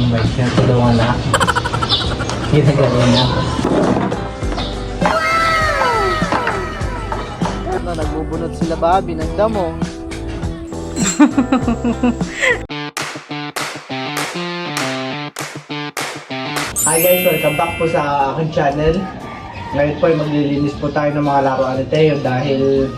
may tinutulungan na. Ginagaling na. Ano, nagbubunot sila Bobby ng damo. Hi guys, welcome back po sa aking channel. Ngayon po ay maglilinis po tayo ng mga laruan ni Teo dahil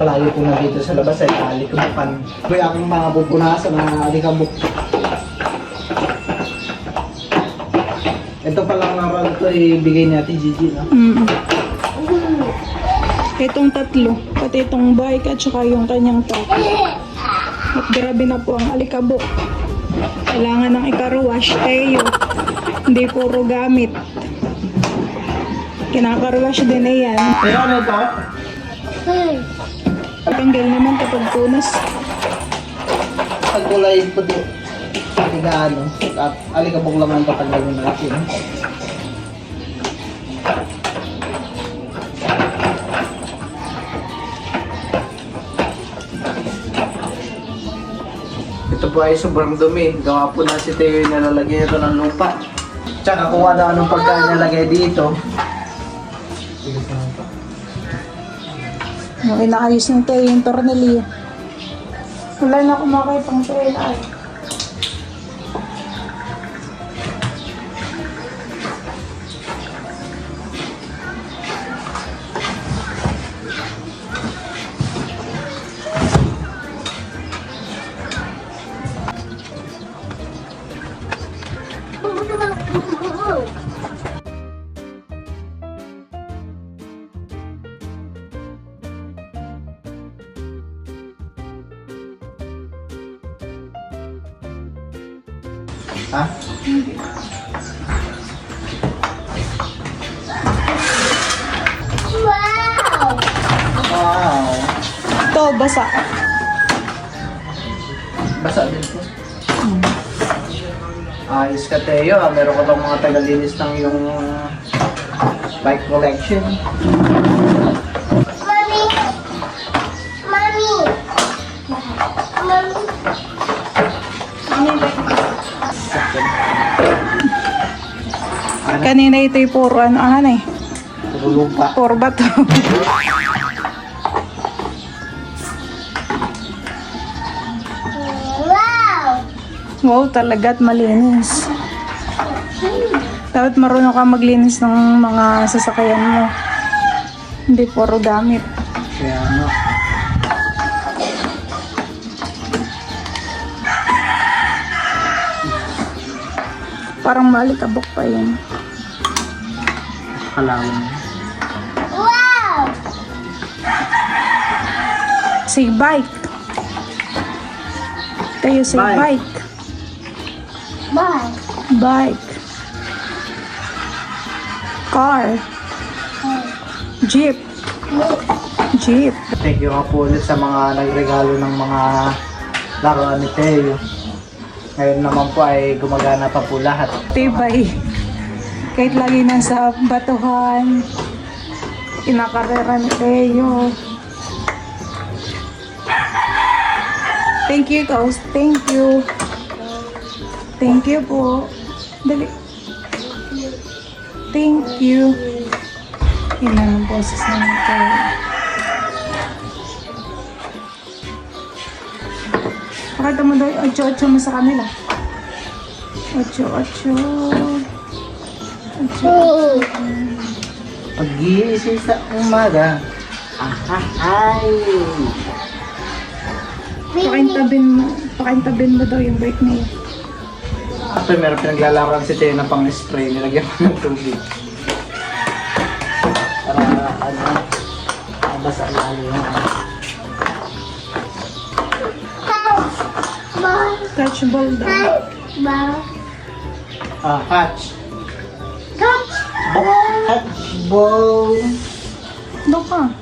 palagi po nandito sa labas ay alikabukan. Ito yung aking mga bubunasan na alikabuk. Ito palang laruan ito ibigay ni Ate Gigi, no? Itong tatlo, pati itong bike at saka yung kanyang top. At grabe na po ang alikabok. Kailangan ng ikaruwash, Teo. Hindi puro gamit. Kinakaruwash din na yan. Pero ano ito? Tanggal naman kapag tunas. Pagkulay po ito. Ano, at alikabok lang ang tatanggalin natin. Ito po ay sobrang dumi. Gawa po na si Teo yung nalalagyan ito ng lupa. Tsaka kung ano-anong pagkain nalagay dito. Inaayos ng Teo yung tornilyo. Wala na kumakay pang Teo na ay. Ha? Wow! Ito, basa. Basa din po. Ayos ka, Teo. Meron ka bang mga tagalinis ng yung bike collection? Mommy! Mommy! Mommy! Kanina ito yung puro ano eh. Puro lupa. Puro bato. Wow! Wow, talaga't malinis. Dapat marunong ka maglinis ng mga sasakyan mo. Hindi puro gamit. Kaya ano. Parang malikabok pa yun. Kalawin. Wow! Say bike. Tayo say Bike. bike. Bye! Bike. Car. Jeep. Jeep. Thank you nga po ulit sa mga nagregalo ng mga laruan ni Teo. Ngayon naman po ay gumagana pa po lahat. Tibay. Kahit lagi nasa batuhan. Kinakarera ni Teo. Thank you, Kaus. Thank you. Thank you po. Dali. Thank you. Ilan ang boses na ito. Pakita mo daw yung 8-8 mo sa kanila. 8-8. 8. Pag-iisip sa umaga. Ay! Pakintabin mo daw yung bike niya. After meron pinaglalaroan si Teo na pang-spray. Nilagyan ko ng tubig. Para ano, mabasa lalo yung Catch ball daw. Bye! catch. Catch! Catch ball. Doon ka.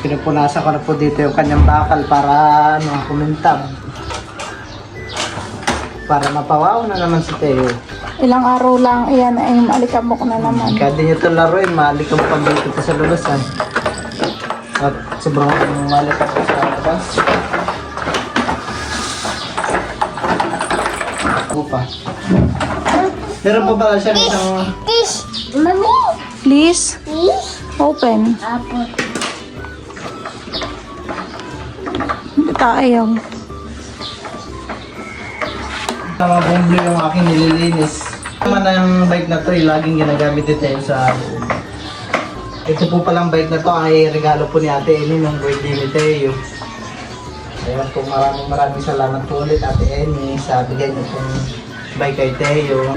Pinupunasan ko na po dito yung kanyang bakal para kumintab. Para mapawaw na naman si Teo. Ilang araw lang, ayan ay maalikabok na naman. Kaya din ito laruin, maalikabok dito pa sa lulusan. At sobrang maalikabok sa labas. Upa. Meron pa pala siya isang... This, mommy. Please, This. open. Apple. Hindi tayo. Tama bumblo yung aking nililinis. Naman na yung bike na to, laging ginagamit dito sa loob. Ito po palang bike na to ay regalo po ni Ate Eni nung birthday ni Teo. Kaya po maraming salamat po ulit Ate Eni sa bigay niyo pong bike kay Teo.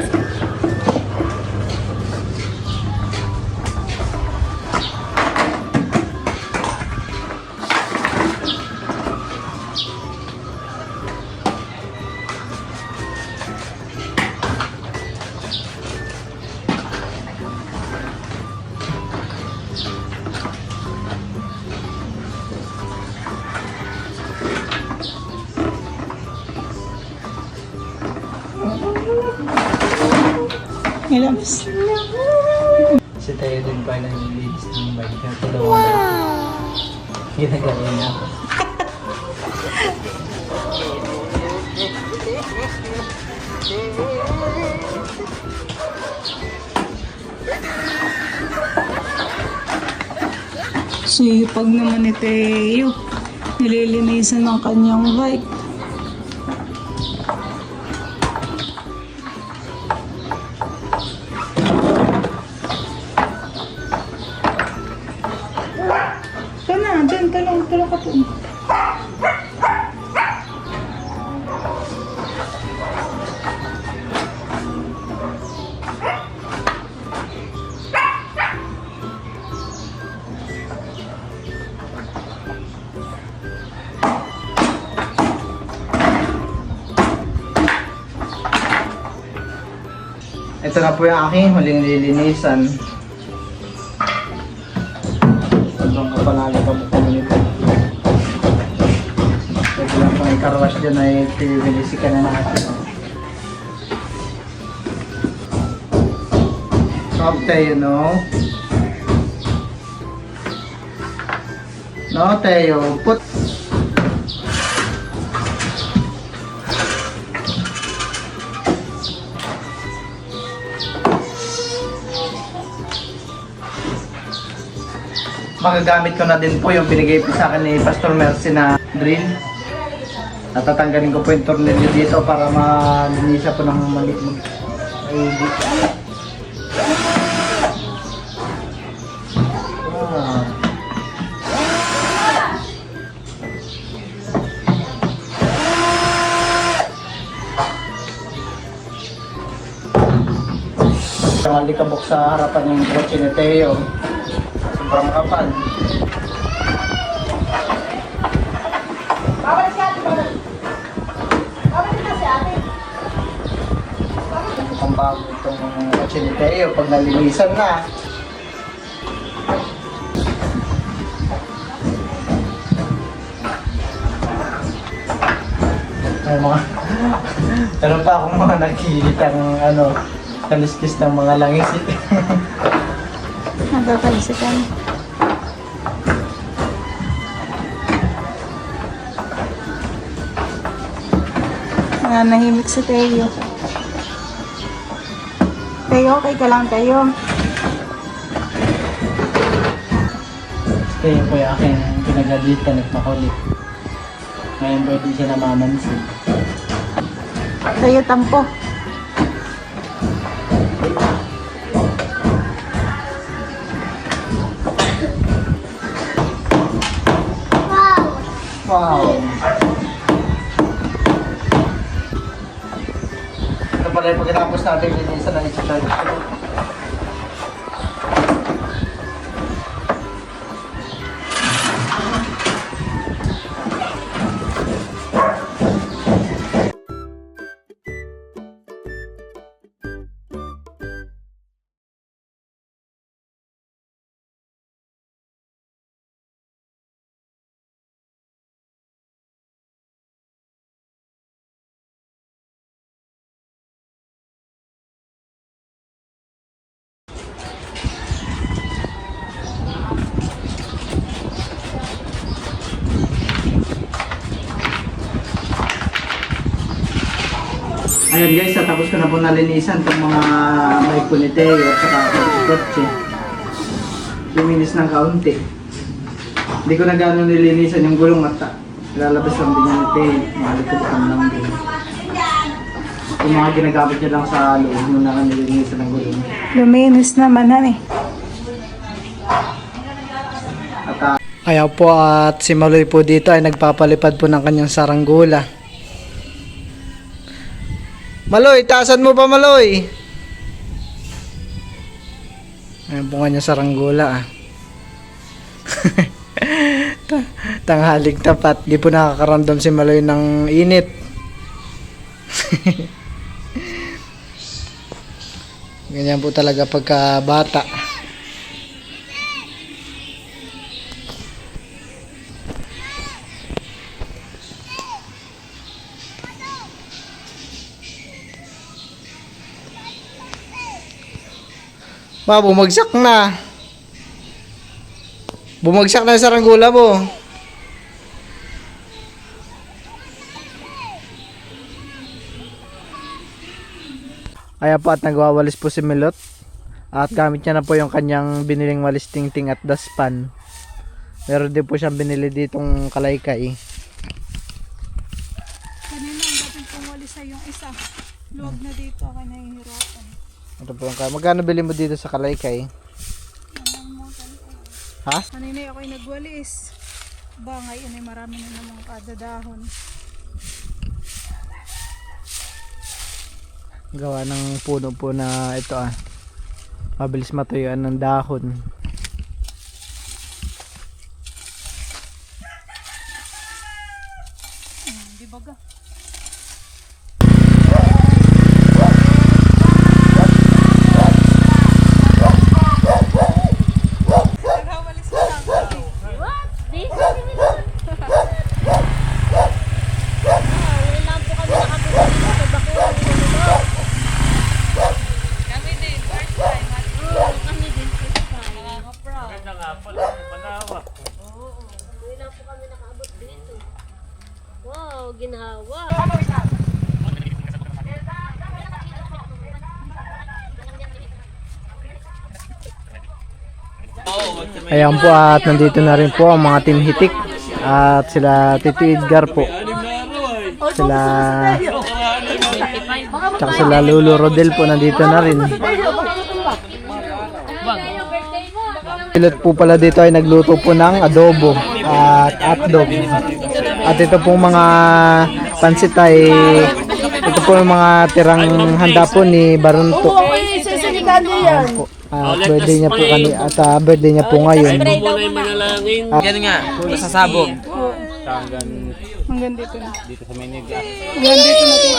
Ilabs. Si Teo din pa nililinis ng bike kaya ito daw ang ginagawa niya ako. Sipag naman ni Teo. Nililinisan ng kanyang bike. Ito na, dyan, talong ka po. Ito na po yung aking huling nililinisan. Sobrang kapanali pa po kami nito. Pwede lang pang ikarwash dyan ay pinilisikan na natin. Stop Teo, no? No, Teo. Put... Magagamit ko na din po yung binigay po sa akin ni Pastor Mercy na drill. Natatanggalin ko po yung tornilyo dito para malinisa po ng mali. Ang alikabok sa harapan ng kotse ni Teo. Sobrang kapal. Mukhang bago itong kotse ni Teo pag nalinisan na. Ay mga meron pa akong mga nakikitang kaliskis ng mga langis. Nagkakalisikan. Nahimik si Teo. Teo, okay ka lang, Teo. Teo po yung aking pinagalitan at makulit. Ngayon pwede siya namamansin. Teo, tampo. Wow! Ito pala yung pagkatapos natin linisan na i-charge. Ayun guys, tapos ko na po nalinisan itong mga bike ko ni Teo at saka kotse. Luminis ng kaunti. Hindi ko na gano'ng nilinisan yung gulong at lalabas lang din yung Teo. Malikubkan lang din. Yung mga ginagamit niya lang sa loob nung nilinisan ng gulong. Luminis naman, hani. At kaya po at si Maloy po dito ay nagpapalipad po ng kanyang saranggula. Maloy, taasan mo pa Maloy. Ayan po kanyang saranggula ah. Tanghalig tapat. Di po nakakaramdam si Maloy ng init. Ganyan po talaga pagka bata. Ba, bumagsak na. Bumagsak na yung saranggula mo. Kaya po at nagwawalis po si Milot. At gamit niya na po yung kanyang biniling walis tingting at daspan. Meron din po siyang binili ditong kalaykay. Kanina ang dating kong walis ay yung isa. Luwag na dito, kaya nahihirapan. Ito po yung magkano bili mo dito sa kalaykay? Ha? Kanina ako'y nagwalis. Ba, ngayon ay marami na namang kada dahon. Gawa ng puno po na ito ah. Mabilis matuyuan ng dahon. Di baga. Nagwawalis mo lang. What? This is wala po kami nakapunta dito sa Bacoor. Kami din, first time. Kami din first time. Nakaka-proud. Wala po kami nakaabot dito. Wow, ginhawa. Ayan po at nandito na rin po ang mga team hitik. At sila Tito Edgar po. Sila tsaka sila Lolo Rodel po nandito na rin. Pilot po pala dito ay nagluto po ng adobo at hotdog. At ito pong mga pansit ay ito po yung mga tirang handa po ni Barunto. Ayan po. At birthday niya po kami at birthday niya po ngayon. Yan nga, sasabog. Hanggang dito na. Dito sa Maynila. Hanggang dito na dito.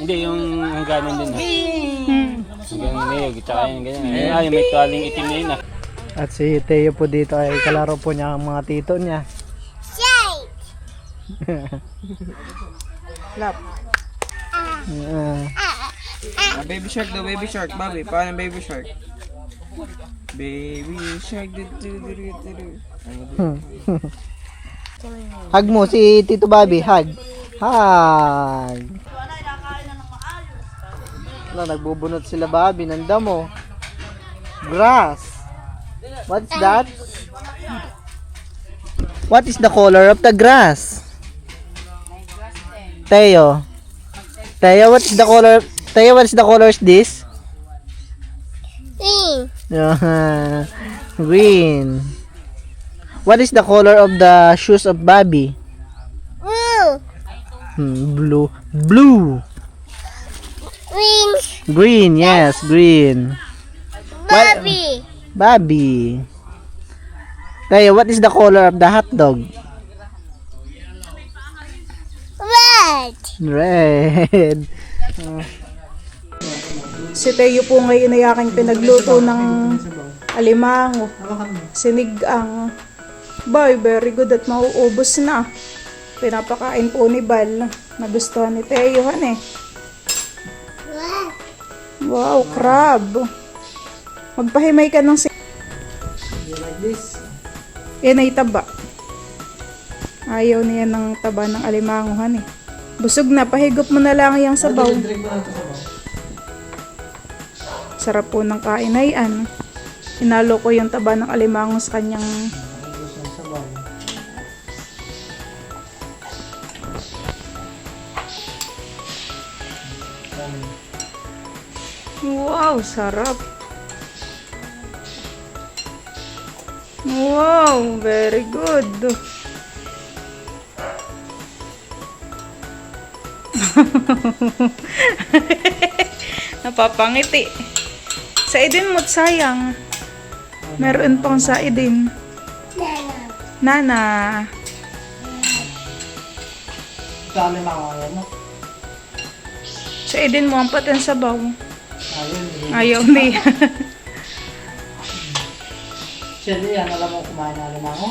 Hindi, yung hangganan din. Hanggang niyog, tsaka yung ganyan. Ay, may kaling itim na yun ah. At si Teo po dito ay kalaro po niya ang mga tito niya. Lap. Baby shark daw, baby shark. Bobby, paano baby shark? Baby shark. Hug mo si Tito Bobby, hug. Hug. Wala, nagbubunot sila Bobby ng damo. Grass. What's that? What is the color of the grass? Teo. Teo, what is the color? Teo, what is the color of this? Green. What is the color of the shoes of Bobby? Blue. Blue. Green, yes, green. Bobby. Bobby. Teo, what is the color of the hot dog? Red. Red. Si Teo po ngayon ay aking pinagluto ng alimango. Sinigang. Boy, very good at mauubos na. Pinapakain po ni Bal. Nagustuhan ni Teo, han eh. Wow, crab. Magpahimay ka ng Like this. yan ay taba. Ayaw niya ng taba ng alimanguhan eh. Busog na, pahigop mo na lang yung sabaw. Drink mo na ito sabaw. Sarap po ng kain ay ano. Inalo ko yung taba ng alimango sa kanyang Gusto ng sabaw. wow, sarap. Wow, very good. Napapangiti. Sa idin mo't sayang. Meron pang sa idin. Nana. Dami makakaya mo. Sa idin mo ang patan sabaw. Ayun. Ayaw niya. Shelly, yan alam mo kumain na alimango?